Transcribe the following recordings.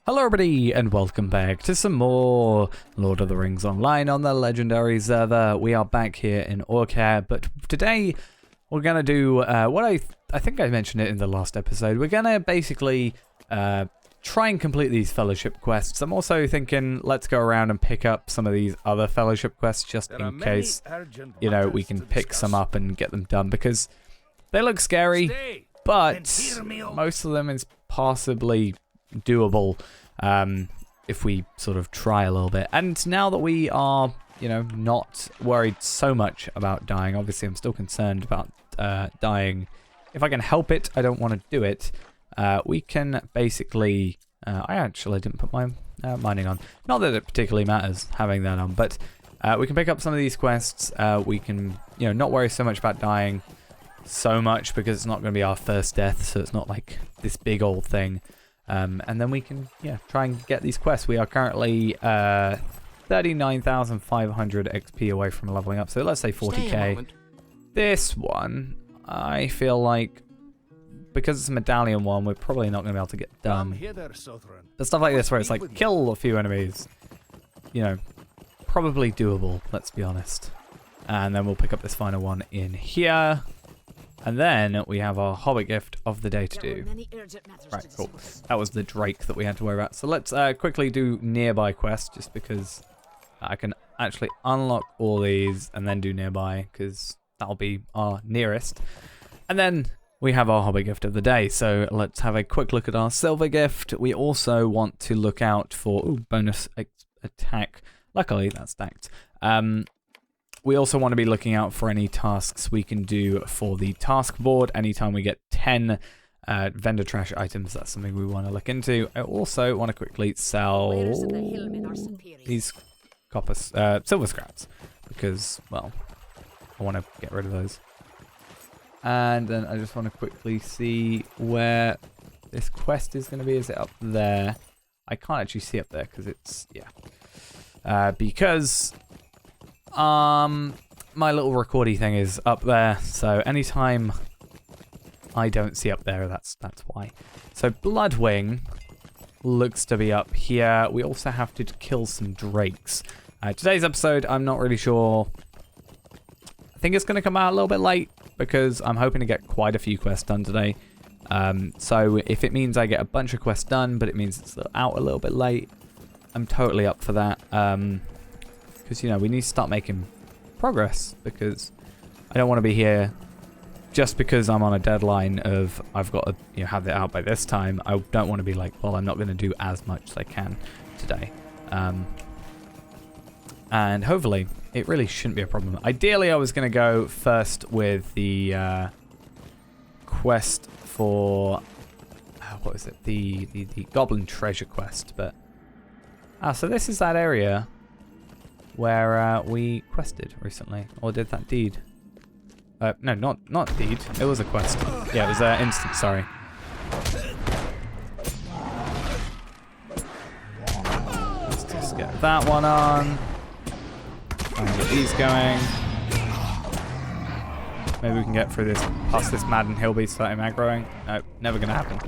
Hello everybody and welcome back to some more Lord of the Rings Online on the legendary server. We are back here in Orcare, but today we're going to do what I think I mentioned it in the last episode. We're going to basically try and complete these fellowship quests. I'm also thinking let's go around and pick up some of these other fellowship quests just in case, you know, we can pick some up and get them done because they look scary, but most of them is possibly doable if we sort of try a little bit. And now that we are, you know, not worried so much about dying, obviously I'm still concerned about dying. If I can help it, I don't want to do it. We can basically, I actually didn't put my mining on. Not that it particularly matters having that on, but we can pick up some of these quests. We can, you know, not worry so much about dying so much because it's not going to be our first death, so it's not like this big old thing. And then we can, yeah, try and get these quests. We are currently 39,500 XP away from leveling up, so let's say 40k. This one, I feel like, because it's a medallion one, we're probably not going to be able to get done. But stuff like this where it's like, kill a few enemies, you know, probably doable, let's be honest. And then we'll pick up this final one in here. And then we have our Hobbit gift of the day to do. Right, cool. That was the Drake that we had to worry about. So let's quickly do nearby quests, just because I can actually unlock all these and then do nearby, because that'll be our nearest. And then we have our Hobbit gift of the day. So let's have a quick look at our silver gift. We also want to look out for bonus attack. Luckily, that's stacked. We also want to be looking out for any tasks we can do for the task board. Anytime we get 10 vendor trash items, that's something we want to look into. I also want to quickly sell these silver scraps because, well, I want to get rid of those. And then I just want to quickly see where this quest is going to be. Is it up there? I can't actually see up there because it's, yeah. Because my little recordy thing is up there, so anytime I don't see up there, that's why. So Bloodwing looks to be up here. We also have to kill some drakes. Today's episode, I'm not really sure. I think it's going to come out a little bit late because I'm hoping to get quite a few quests done today. So if it means I get a bunch of quests done, but it means it's out a little bit late, I'm totally up for that. Because, you know, we need to start making progress because I don't want to be here just because I'm on a deadline of I've got to, you know, have it out by this time. I don't want to be like, well, I'm not going to do as much as I can today. And hopefully it really shouldn't be a problem. Ideally, I was going to go first with the quest for, what is it? The Goblin treasure quest. But, so this is that area where we quested recently, or did that deed. No, not deed. It was a quest. Yeah, it was instant, sorry. Let's just get that one on. And get these going. Maybe we can get through this, past this Madden Hillby starting aggroing. No, never gonna happen.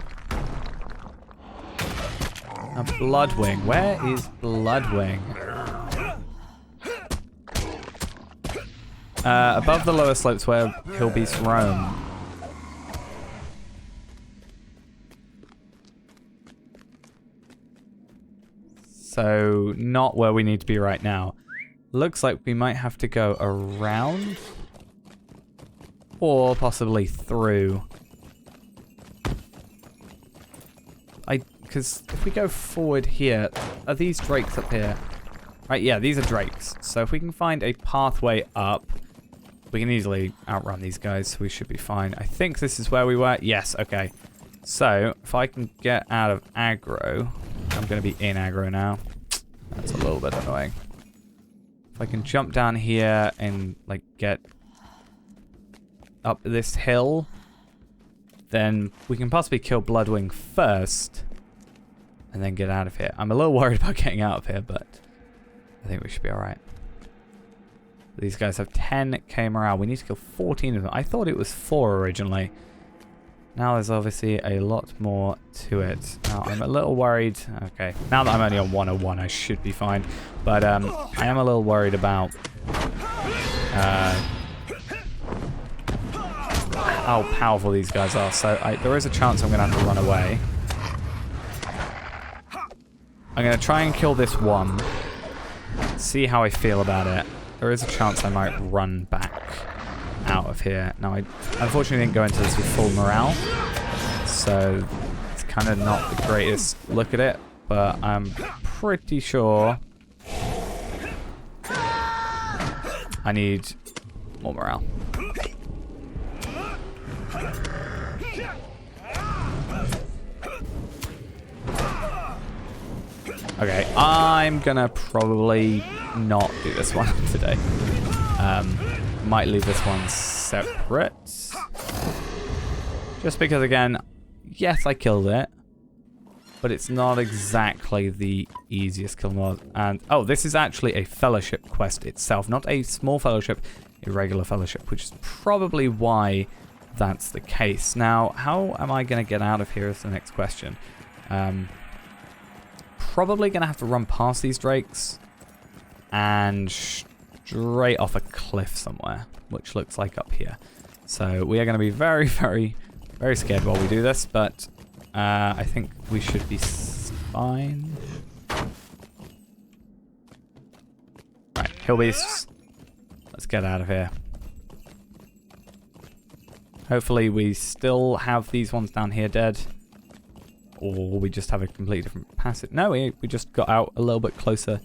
Now, Bloodwing. Where is Bloodwing? Above the lower slopes where hillbeasts roam. So, not where we need to be right now. Looks like we might have to go around. Or possibly through. Because if we go forward here, are these drakes up here? Right, yeah, these are drakes. So if we can find a pathway up, we can easily outrun these guys, so we should be fine. I think this is where we were. Yes, okay. So, if I can get out of aggro, I'm going to be in aggro now. That's a little bit annoying. If I can jump down here and, like, get up this hill, then we can possibly kill Bloodwing first, and then get out of here. I'm a little worried about getting out of here, but I think we should be alright. These guys have 10k morale. We need to kill 14 of them. I thought it was 4 originally. Now there's obviously a lot more to it. Now I'm a little worried. Okay, now that I'm only on 101, I should be fine. But I am a little worried about how powerful these guys are. So there is a chance I'm going to have to run away. I'm going to try and kill this one. See how I feel about it. There is a chance I might run back out of here. Now, I unfortunately didn't go into this with full morale. So it's kind of not the greatest look at it. But I'm pretty sure I need more morale. Okay, I'm gonna probably not do this one today. Might leave this one separate. Just because, again, yes, I killed it, but it's not exactly the easiest kill mod. And, oh, this is actually a fellowship quest itself, not a small fellowship, a regular fellowship, which is probably why that's the case. Now, how am I gonna get out of here is the next question. Probably going to have to run past these drakes and straight off a cliff somewhere, which looks like up here. So we are going to be very, very, very scared while we do this, but I think we should be fine. Right, hill beasts. Let's get out of here. Hopefully we still have these ones down here dead. Or we just have a completely different passage. No, we just got out a little bit closer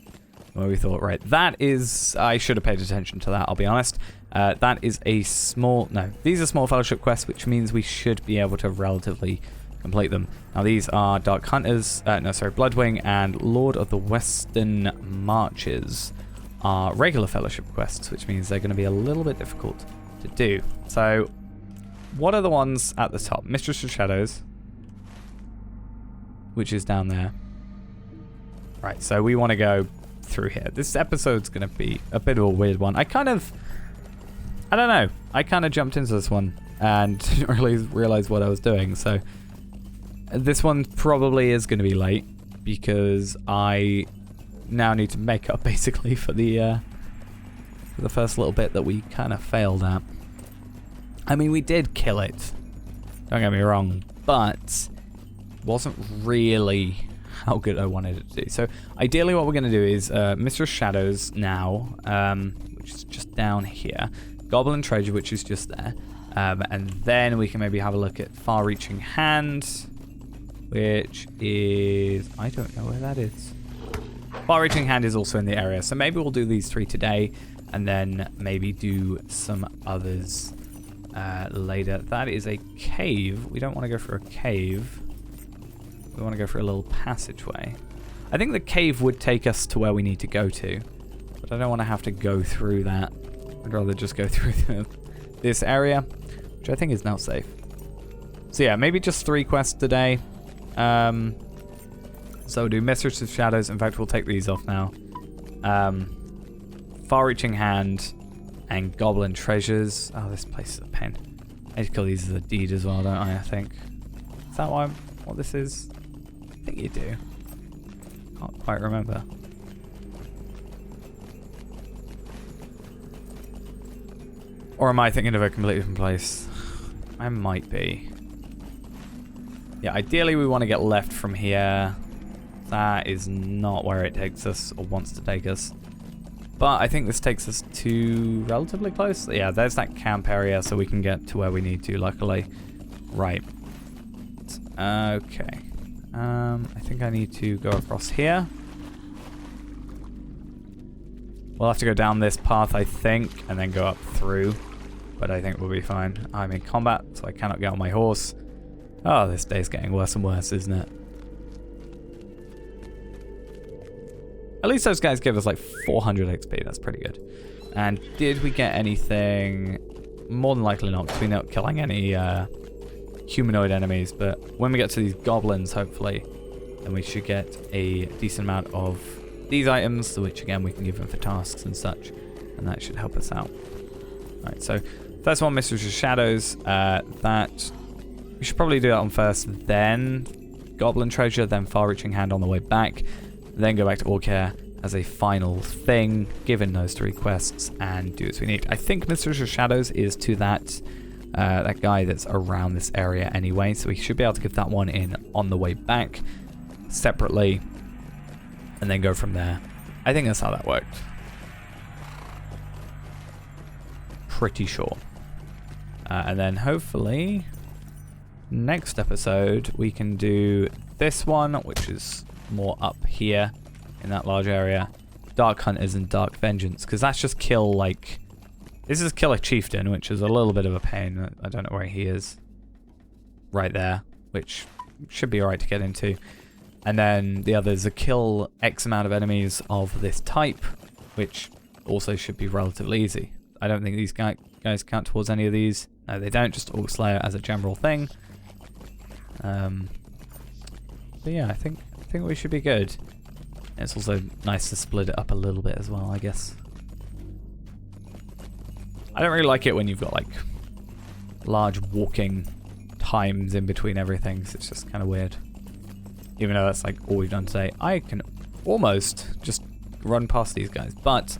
than we thought. Right, that is... I should have paid attention to that, I'll be honest. That is a small... No, these are small fellowship quests, which means we should be able to relatively complete them. Now, these are Dark Hunters... Bloodwing and Lord of the Western Marches are regular fellowship quests, which means they're going to be a little bit difficult to do. So, what are the ones at the top? Mistress of Shadows, which is down there. Right, so we want to go through here. This episode's going to be a bit of a weird one. I don't know. I kind of jumped into this one and didn't really realize what I was doing. So this one probably is going to be late because I now need to make up basically for the first little bit that we kind of failed at. I mean, we did kill it. Don't get me wrong, but wasn't really how good I wanted it to do. So ideally what we're going to do is Mistress of Shadows now, which is just down here. Goblin Treasure, which is just there. And then we can maybe have a look at Far-Reaching Hand, which is... I don't know where that is. Far-Reaching Hand is also in the area. So maybe we'll do these three today and then maybe do some others later. That is a cave. We don't want to go for a cave. We want to go for a little passageway. I think the cave would take us to where we need to go to, but I don't want to have to go through that. I'd rather just go through this area, which I think is now safe. So yeah, maybe just 3 quests today. So we'll do Mistress of Shadows. In fact, we'll take these off now. Far-Reaching Hand and Goblin Treasures. Oh, this place is a pain. I need to kill these as a deed as well, don't I think? Is that what this is? I think you do. Can't quite remember. Or am I thinking of a completely different place? I might be. Yeah, ideally we want to get left from here. That is not where it takes us or wants to take us. But I think this takes us to relatively close. Yeah, there's that camp area so we can get to where we need to, luckily. Right. Okay. I think I need to go across here. We'll have to go down this path, I think, and then go up through. But I think we'll be fine. I'm in combat, so I cannot get on my horse. Oh, this day's getting worse and worse, isn't it? At least those guys give us like 400 XP. That's pretty good. And did we get anything? More than likely not, because we're not killing any humanoid enemies. But when we get to these goblins, hopefully, then we should get a decent amount of these items, which again we can give them for tasks and such. And that should help us out. Alright, so first one, Mistress of Shadows. That We should probably do that one first, then Goblin Treasure, then Far-Reaching Hand on the way back, then go back to Orcare as a final thing, given those 3 quests, and do as we need. I think Mistress of Shadows is to that guy that's around this area anyway, so we should be able to give that one in on the way back separately, and then go from there. I think that's how that worked. Pretty sure. And then hopefully next episode we can do this one, which is more up here in that large area. Dark Hunters and Dark Vengeance, because that's just kill, like, this is kill a chieftain, which is a little bit of a pain. I don't know where he is. Right there, which should be alright to get into. And then the others are kill X amount of enemies of this type, which also should be relatively easy. I don't think these guys count towards any of these. No, they don't, just Orc Slayer as a general thing. But yeah, I think we should be good. And it's also nice to split it up a little bit as well, I guess. I don't really like it when you've got like large walking times in between everything, so it's just kind of weird. Even though that's like all we've done today. I can almost just run past these guys, but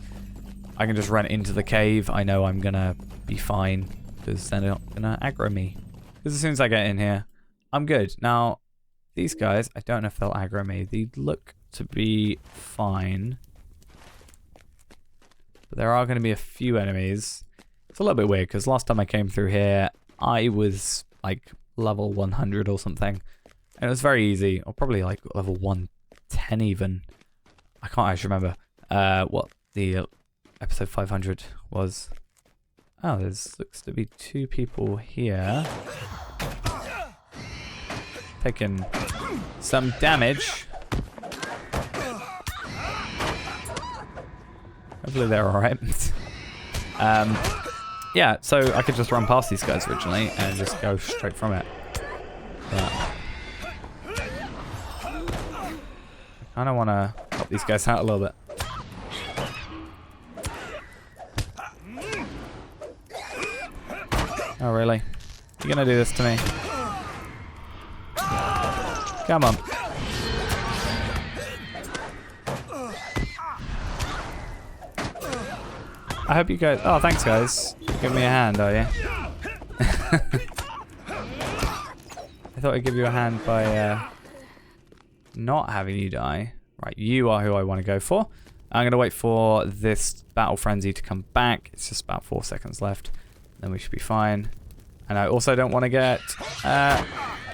I can just run into the cave. I know I'm gonna be fine, because they're not gonna aggro me. Because as soon as I get in here, I'm good. Now, these guys, I don't know if they'll aggro me. They look to be fine. But there are going to be a few enemies. It's a little bit weird, because last time I came through here, I was like level 100 or something. And it was very easy. Or probably like level 110 even. I can't actually remember what the episode 500 was. Oh, there's looks to be 2 people here. Taking some damage. Hopefully they're alright. Yeah, so I could just run past these guys originally and just go straight from it. But I kind of want to help these guys out a little bit. Oh, really? You're gonna do this to me? Come on. I hope you guys... Oh, thanks, guys. Give me a hand, are you? I thought I'd give you a hand by not having you die. Right, you are who I want to go for. I'm going to wait for this Battle Frenzy to come back. It's just about 4 seconds left. Then we should be fine. And I also don't want to get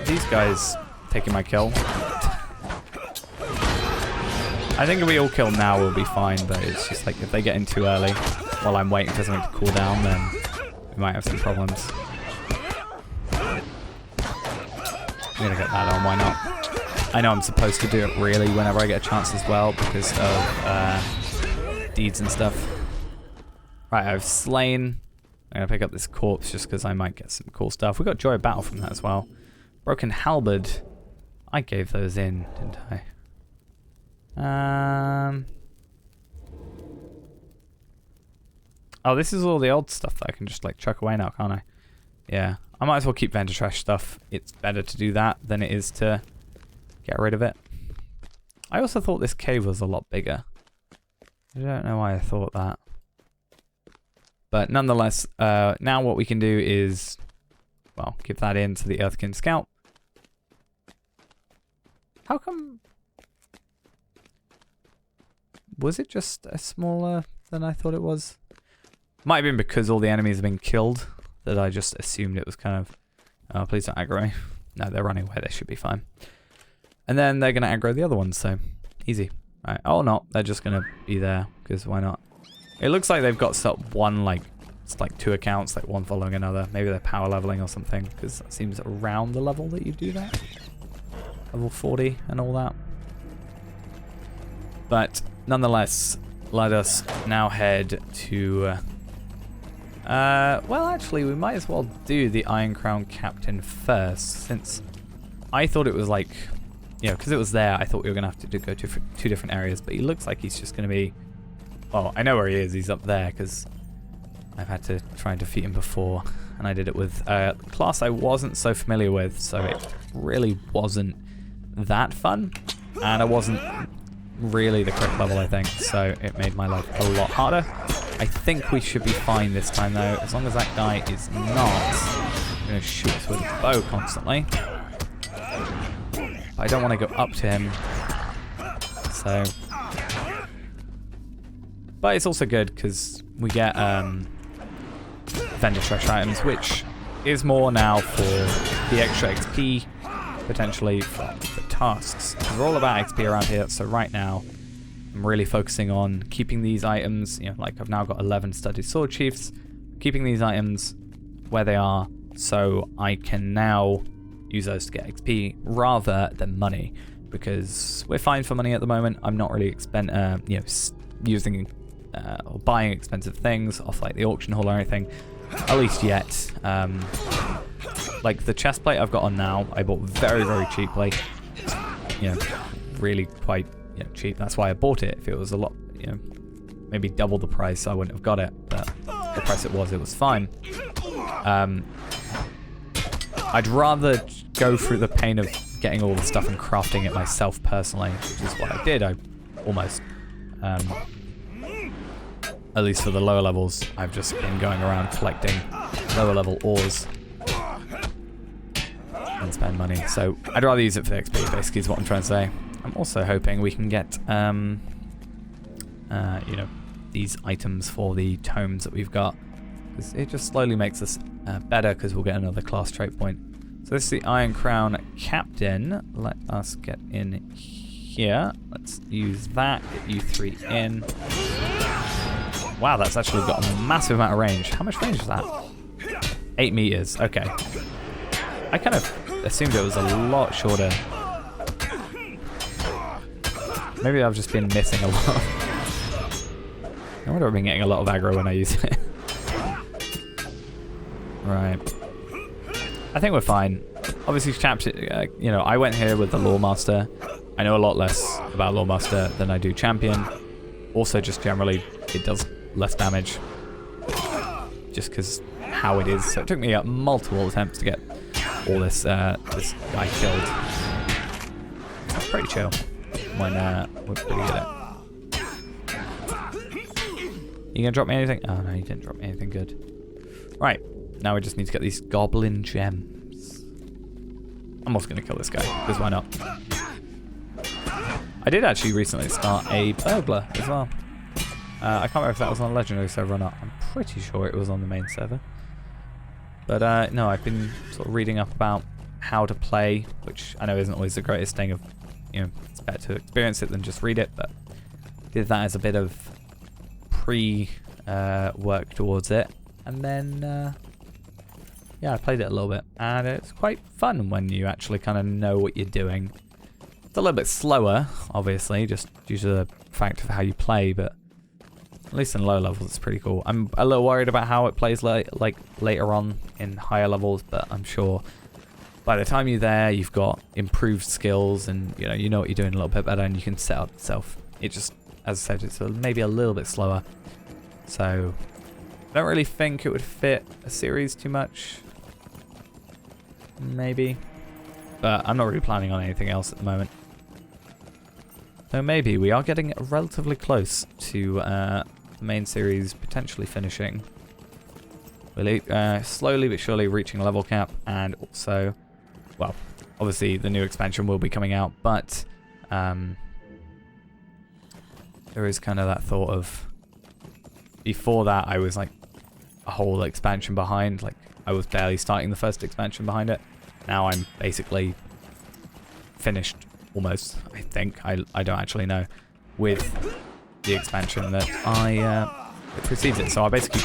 these guys taking my kill. I think if we all kill now, we'll be fine. But it's just like if they get in too early while I'm waiting for something to cool down, then we might have some problems. I'm going to get that on. Why not? I know I'm supposed to do it really whenever I get a chance as well because of deeds and stuff. Right, I've slain. I'm going to pick up this corpse just because I might get some cool stuff. We got Joy of Battle from that as well. Broken Halberd. I gave those in, didn't I? Oh, this is all the old stuff that I can just like chuck away now, can't I? Yeah. I might as well keep vendor trash stuff. It's better to do that than it is to get rid of it. I also thought this cave was a lot bigger. I don't know why I thought that. But nonetheless, now what we can do is, well, give that in to the Earthkin Scout. How come... Was it just a smaller than I thought it was? Might have been because all the enemies have been killed that I just assumed it was kind of... Oh, please don't aggro me. No, they're running away. They should be fine. And then they're going to aggro the other ones, so easy. Right. Oh, no. They're just going to be there because why not? It looks like they've got one, like, it's like 2 accounts, like one following another. Maybe they're power leveling or something because that seems around the level that you do that. Level 40 and all that. But nonetheless, let us now head to... well, actually, we might as well do the Iron Crown Captain first, since I thought it was like, you know, because it was there, I thought we were going to have to go to 2 different areas, but he looks like he's just going to be... Well, I know where he is. He's up there, because I've had to try and defeat him before. and I did it with a class I wasn't so familiar with, so it really wasn't that fun, and I wasn't really the correct level, I think, so it made my life a lot harder. I think we should be fine this time, though, as long as that guy is not going to shoot us with a bow constantly. I don't want to go up to him, so... But it's also good because we get vendor treasure items, which is more now for the extra XP, potentially for tasks. We're all about XP around here, so right now I'm really focusing on keeping these items, you know, like I've now got 11 studded sword chiefs, keeping these items where they are so I can now use those to get XP rather than money, because we're fine for money at the moment. I'm not really using or buying expensive things off like the auction hall or anything, at least yet. Like the chest plate I've got on now, I bought very, very cheaply. You know, really quite cheap. That's why I bought it. If it was a lot, maybe double the price, I wouldn't have got it. But the price it was fine. I'd rather go through the pain of getting all the stuff and crafting it myself personally, which is what I did. I almost, at least for the lower levels, I've just been going around collecting lower level ores and spend money. So I'd rather use it for XP, basically, is what I'm trying to say. I'm also hoping we can get, these items for the tomes that we've got, because it just slowly makes us better, because we'll get another class trait point. So this is the Iron Crown Captain. Let us get in here. Let's use that, get you 3 in. Wow, that's actually got a massive amount of range. How much range is that? 8 meters, okay. I kind of assumed it was a lot shorter. Maybe I've just been missing a lot. I wonder if I've been getting a lot of aggro when I use it. Right. I think we're fine. Obviously, chapter, I went here with the Lore Master. I know a lot less about Lore Master than I do Champion. Also, just generally, it does less damage. Just because how it is. So it took me multiple attempts to get all this this guy killed. That's pretty chill when we're pretty good at it. You gonna drop me anything? Oh no, you didn't drop me anything good. Right, now we just need to get these Goblin gems. I'm also gonna kill this guy, because why not? I did actually recently start a burglar as well. I can't remember if that was on a legendary server or not. I'm pretty sure it was on the main server. But no, I've been sort of reading up about how to play, which I know isn't always the greatest thing of, it's better to experience it than just read it, but did that as a bit of pre-work towards it. And then, yeah, I played it a little bit, and it's quite fun when you actually kind of know what you're doing. It's a little bit slower, obviously, just due to the fact of how you play, but at least in low levels it's pretty cool. I'm a little worried about how it plays like later on in higher levels, but I'm sure by the time you're there, you've got improved skills, and you know what you're doing a little bit better, and you can set up itself. It just, as I said, it's maybe a little bit slower. So I don't really think it would fit a series too much. Maybe. But I'm not really planning on anything else at the moment. So maybe we are getting relatively close to the main series potentially finishing. Really, slowly but surely reaching level cap, and also, well, obviously the new expansion will be coming out, but there is kind of that thought of, before that I was like a whole expansion behind, like I was barely starting the first expansion behind it. Now I'm basically finished almost, I think, I don't actually know, with the expansion that that precedes it. So I basically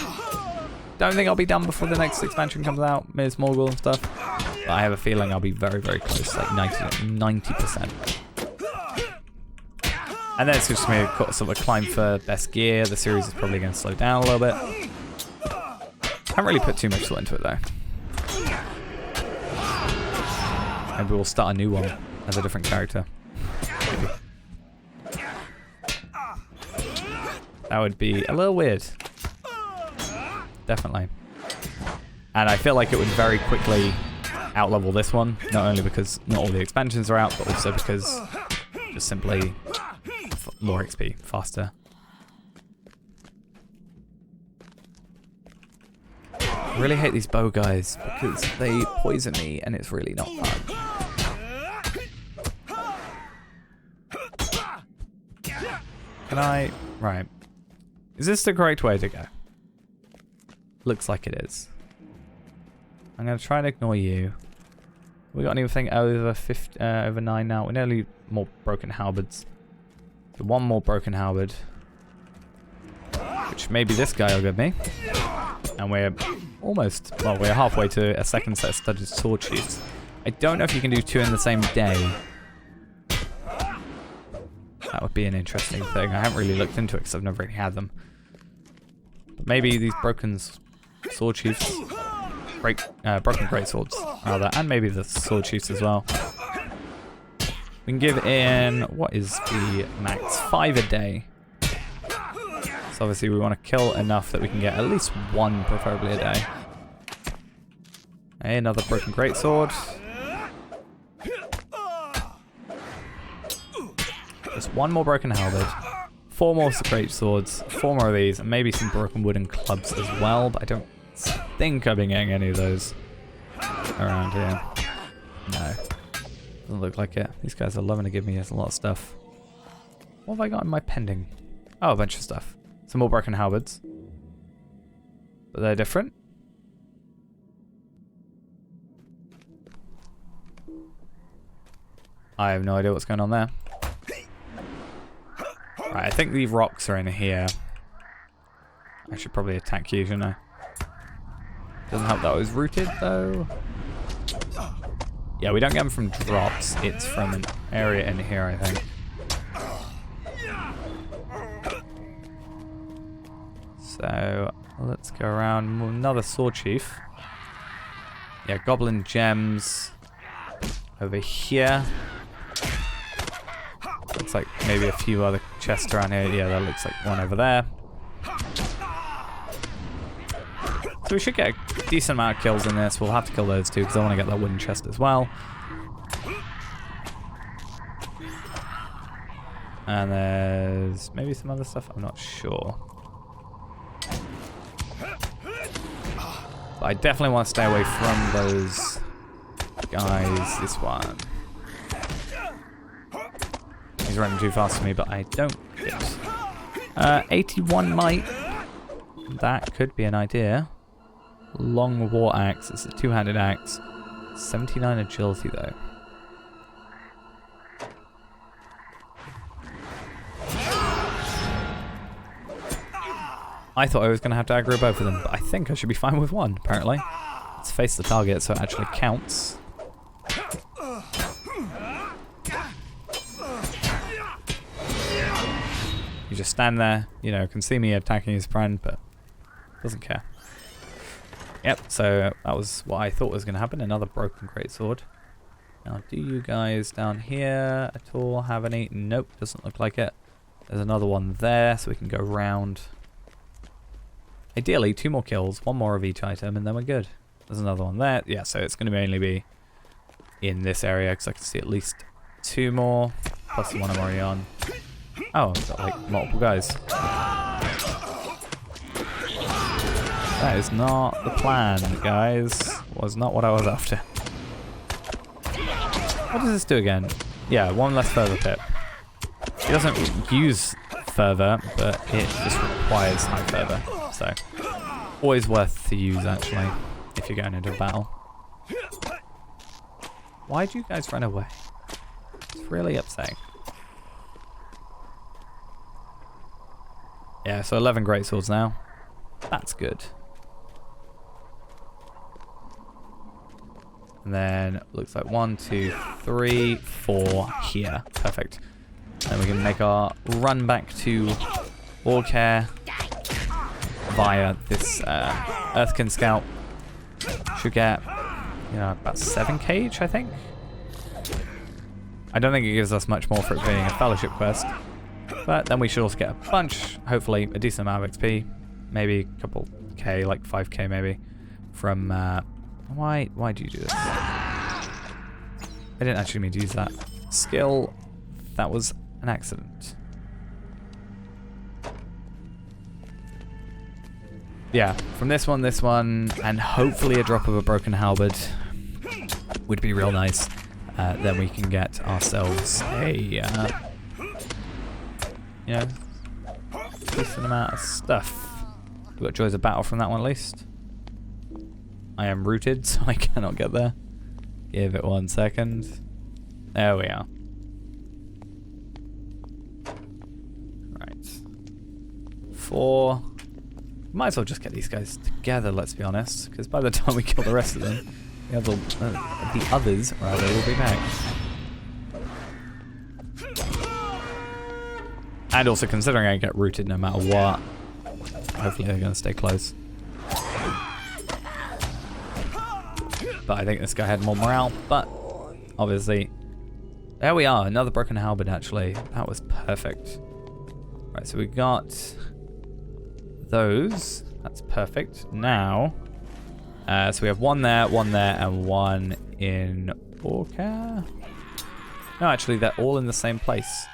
don't think I'll be done before the next expansion comes out, Ms. Morgul and stuff. But I have a feeling I'll be very, very close, like 90%. And then it's just going to be sort of a climb for best gear. The series is probably going to slow down a little bit. I haven't really put too much thought into it though. Maybe we'll start a new one as a different character. Maybe. That would be a little weird. Definitely. And I feel like it would very quickly outlevel this one, not only because not all the expansions are out, but also because just simply more XP, faster. I really hate these bow guys because they poison me and it's really not fun. Can I... Right. Is this the correct way to go? Looks like it is. I'm going to try and ignore you. We got anything over 9 now? We nearly more broken halberds. So one more broken halberd. Which maybe this guy will give me. And we're almost... Well, we're halfway to a second set of studded sword sheaths. I don't know if you can do 2 in the same day. That would be an interesting thing. I haven't really looked into it because I've never really had them. But maybe these broken sword sheaths... broken great swords, rather. And maybe the sword sheaths as well. We can give in... What is the max? 5 a day. So obviously we want to kill enough that we can get at least 1, preferably, a day. Okay, another broken greatsword. Just 1 more broken halberd. 4 more great swords. 4 more of these, and maybe some broken wooden clubs as well. But I don't think I've been getting any of those around here. No, doesn't look like it. These guys are loving to give me a lot of stuff. What have I got in my pending? Oh, a bunch of stuff. Some more broken halberds. But they're different. I have no idea what's going on there. Right, I think the rocks are in here. I should probably attack you, shouldn't I? Doesn't help that I was rooted, though. Yeah, we don't get them from drops. It's from an area in here, I think. So, let's go around. Another sword chief. Yeah, goblin gems over here. Looks like maybe a few other chests around here. Yeah, that looks like one over there. So we should get a decent amount of kills in this. We'll have to kill those 2 because I want to get that wooden chest as well. And there's maybe some other stuff. I'm not sure. But I definitely want to stay away from those guys. This one. He's running too fast for me, but I don't get 81 might. That could be an idea. Long war axe. It's a 2-handed axe. 79 agility, though. I thought I was going to have to aggro both of them, but I think I should be fine with 1, apparently. Let's face the target so it actually counts. You just stand there, you know, can see me attacking his friend, but doesn't care. Yep, so that was what I thought was going to happen. Another broken greatsword. Now, do you guys down here at all have any? Nope, doesn't look like it. There's another one there, so we can go round. Ideally, 2 more kills, 1 more of each item, and then we're good. There's another one there. Yeah, so it's going to mainly be in this area, because I can see at least 2 more, plus the one I'm already on. Oh, I've got like multiple guys. That is not the plan, guys. Was not what I was after. What does this do again? Yeah, 1 less fervor pip. It doesn't use fervor, but it just requires high fervor. So, always worth to use, actually, if you're going into a battle. Why'd you guys run away? It's really upsetting. Yeah, so 11 greatswords now. That's good. And then looks like 1, 2, 3, 4 here. Perfect. Then we can make our run back to Orcare via this Earthkin Scout. Should get, you know, about 7 cage, I think. I don't think it gives us much more for it being a fellowship quest. But then we should also get a bunch, hopefully a decent amount of XP. Maybe a couple K, like 5K maybe. from... why do you do this? I didn't actually mean to use that. Skill, that was an accident. Yeah, from this one, and hopefully a drop of a broken halberd would be real nice. Then we can get ourselves a, you know, decent amount of stuff. We got Joys of Battle from that one at least. I am rooted, so I cannot get there. Give it 1 second. There we are. Right. 4. Might as well just get these guys together, let's be honest, because by the time we kill the rest of them, the others rather will be back. And also considering I get rooted no matter what, hopefully they're going to stay close. But I think this guy had more morale, but obviously... There we are, another broken halberd actually. That was perfect. Right, so we got those. That's perfect. Now, so we have one there, and one in Orca. No, actually, they're all in the same place.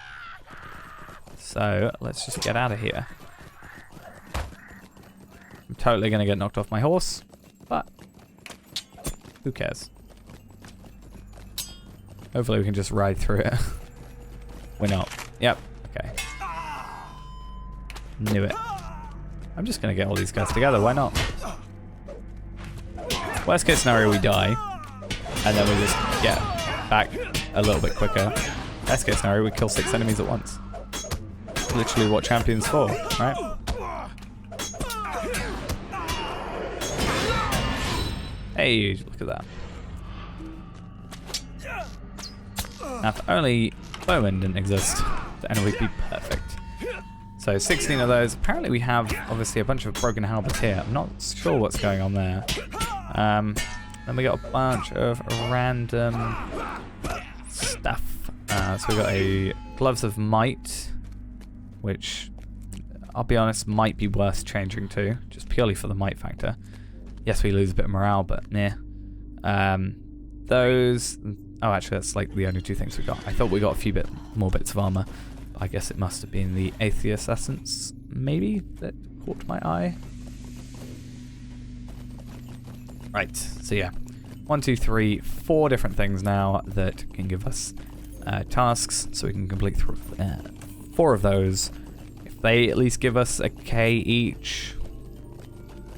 So let's just get out of here. I'm totally going to get knocked off my horse, but who cares? Hopefully we can just ride through it. We're not. Yep. Okay. Knew it. I'm just going to get all these guys together. Why not? Worst case scenario, we die. And then we just get back a little bit quicker. Best case scenario, we kill 6 enemies at once. Literally what Champion's for, right? Hey, look at that. Now, if only Bowman didn't exist, then we'd be perfect. So 16 of those. Apparently we have, obviously, a bunch of broken halberds here. I'm not sure what's going on there. Then we got a bunch of random stuff. So we got a Gloves of Might, which, I'll be honest, might be worth changing to, just purely for the might factor. Yes, we lose a bit of morale, but nah. Those... Oh, actually, that's like the only 2 things we got. I thought we got a few more bits of armor. I guess it must have been the Atheist Essence, maybe, that caught my eye. Right, so yeah. 1, 2, 3, 4 different things now that can give us tasks, so we can complete 4 of those. If they at least give us a K each,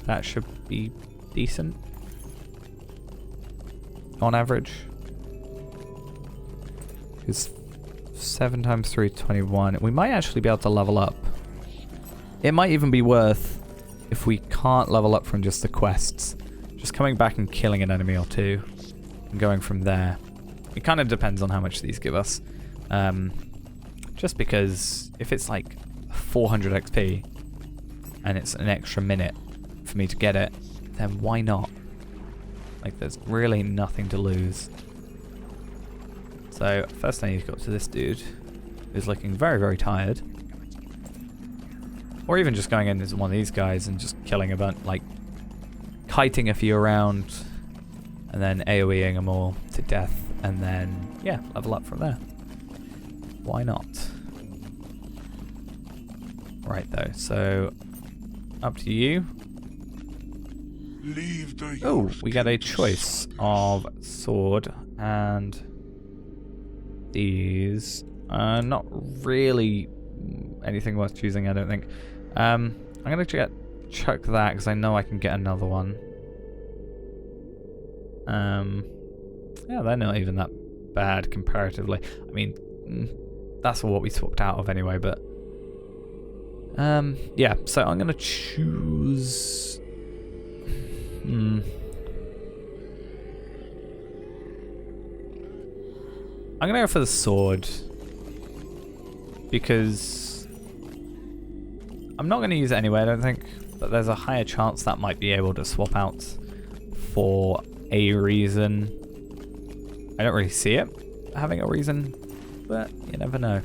that should be decent. On average. Because 7 times 3, 21. We might actually be able to level up. It might even be worth, if we can't level up from just the quests, just coming back and killing an enemy or 2 and going from there. It kind of depends on how much these give us. Just because if it's like 400 XP and it's an extra minute for me to get it, then why not? Like, there's really nothing to lose. So first I need to go up to this dude who's looking very, very tired. Or even just going in as one of these guys and just killing a bunch, like kiting a few around and then AoEing them all to death and then, yeah, level up from there. Why not? Right though, so up to you. Oh, we get a choice of sword and these. Not really anything worth choosing, I don't think. I'm gonna chuck that because I know I can get another one. Yeah, they're not even that bad comparatively. I mean, that's what we swapped out of anyway, but yeah, so I'm gonna choose I'm gonna go for the sword because I'm not gonna use it anyway, I don't think, but there's a higher chance that might be able to swap out for a reason. I don't really see it having a reason, but you never know.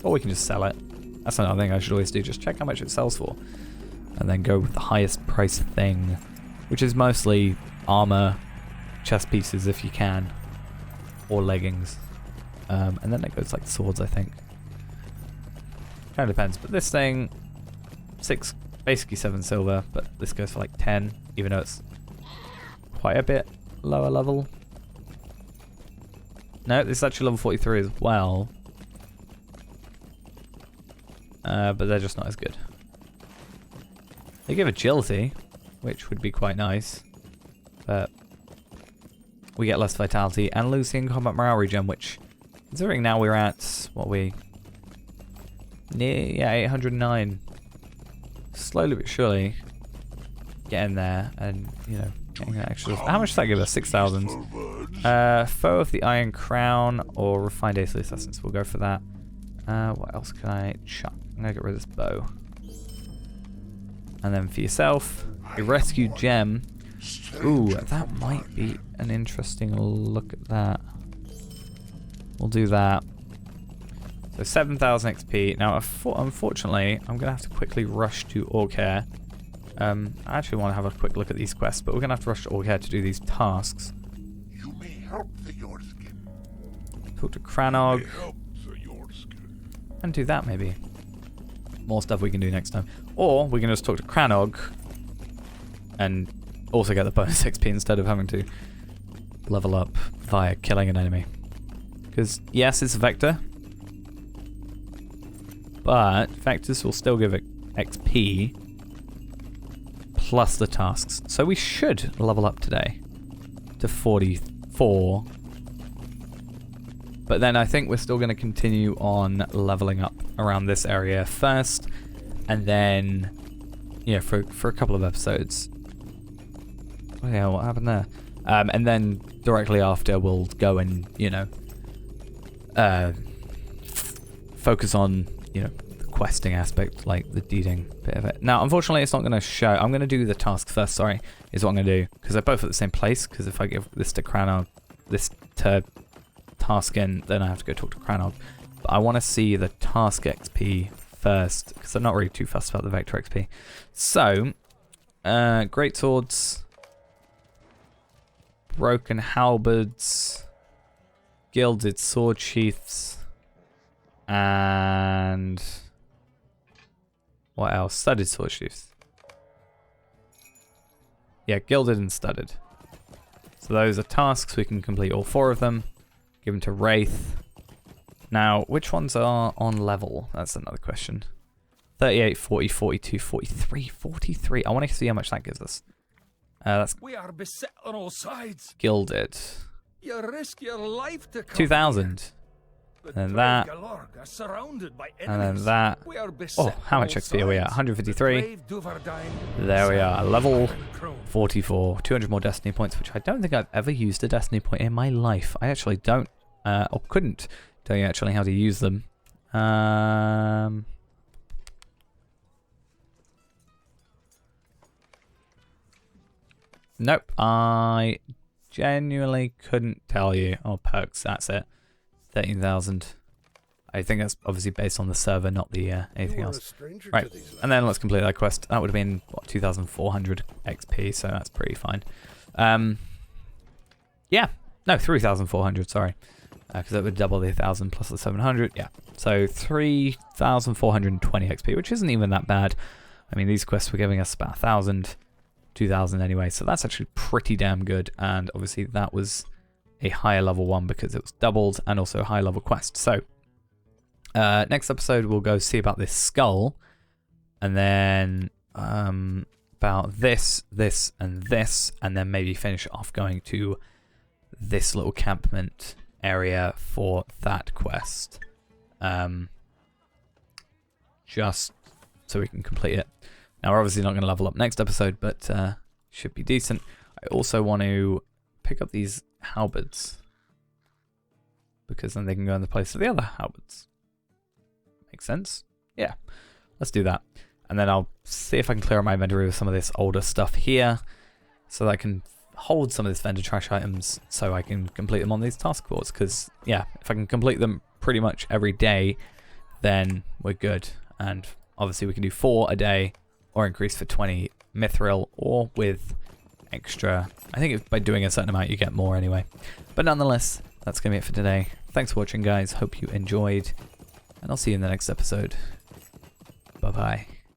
Or we can just sell it. That's another thing I should always do, just check how much it sells for and then go with the highest price thing. which is mostly armor, chest pieces if you can, or leggings. And then it goes like swords, I think. Kind of depends, but this thing, 6, basically 7 silver, but this goes for like 10, even though it's quite a bit lower level. No, this is actually level 43 as well. But they're just not as good. They give agility, which would be quite nice, but we get less vitality and lose the combat morale regen, which, considering now we're at, what are we? Near, 809. Slowly but surely getting there, and, you know, getting an extra. How much does that give us? 6,000. Foe of the Iron Crown or Refined Ace Assassins. We'll go for that. What else can I chuck? I'm gonna get rid of this bow. And then for yourself, a rescue gem. Ooh, that might be an interesting look at that. We'll do that. So 7,000 XP. Now, unfortunately, I'm gonna have to quickly rush to Orcair. I actually want to have a quick look at these quests, but we're gonna have to rush to Orcair to do these tasks. You may help the Yorskin. Talk to Cranog. And do that maybe. More stuff we can do next time. Or we can just talk to Cranog and also get the bonus XP instead of having to level up via killing an enemy. Because yes, it's a vector, but vectors will still give it XP plus the tasks. So we should level up today to 44. But then I think we're still going to continue on leveling up around this area first, and then, yeah, for a couple of episodes. Oh yeah, what happened there? And then directly after we'll go and, you know, focus on, you know, the questing aspect, like the deeding bit of it. Now, unfortunately, it's not going to show. I'm going to do the tasks first, sorry, is what I'm going to do, because they're both at the same place, because if I give this to Cranog, this to Taskin, then I have to go talk to Cranog. But I want to see the task XP first, because I'm not really too fussed about the vector XP. So, great swords, broken halberds, gilded sword sheaths, and what else? Studded sword sheaths. Yeah, gilded and studded. So those are tasks. We can complete all 4 of them. Give them to Wraith. Now, which ones are on level? That's another question. 38, 40, 42, 43, 43. I want to see how much that gives us. That's we are beset on all sides. Gilded. You risk your life to come 2,000. And then that. And then that. Oh, how much XP are we at? 153. There we are. Level 44. 200 more Destiny points, which I don't think I've ever used a Destiny point in my life. I actually don't, or couldn't tell you actually how to use them. Nope. I genuinely couldn't tell you. Oh, perks. That's it. 13,000. I think that's obviously based on the server, not the anything else. Right, and then let's complete that quest. That would have been, what, 2,400 XP, so that's pretty fine. Yeah, no, 3,400, sorry. Because that would double the 1,000 plus the 700, yeah. So 3,420 XP, which isn't even that bad. I mean, these quests were giving us about 1,000, 2,000 anyway, so that's actually pretty damn good. And obviously that was a higher level one because it was doubled and also a high level quest. So next episode we'll go see about this skull, and then about this, and then maybe finish off going to this little campment area for that quest, just so we can complete it. Now we're obviously not going to level up next episode, but should be decent. I also want to pick up these halberds, because then they can go in the place of the other halberds. Makes sense? Yeah, let's do that. And then I'll see if I can clear out my inventory with some of this older stuff here, so that I can hold some of this vendor trash items so I can complete them on these task boards. Because, yeah, if I can complete them pretty much every day, then we're good. And obviously we can do 4 a day, or increase for 20 mithril, or with extra. I think by doing a certain amount you get more anyway. But nonetheless, that's going to be it for today. Thanks for watching, guys. Hope you enjoyed. And I'll see you in the next episode. Bye-bye.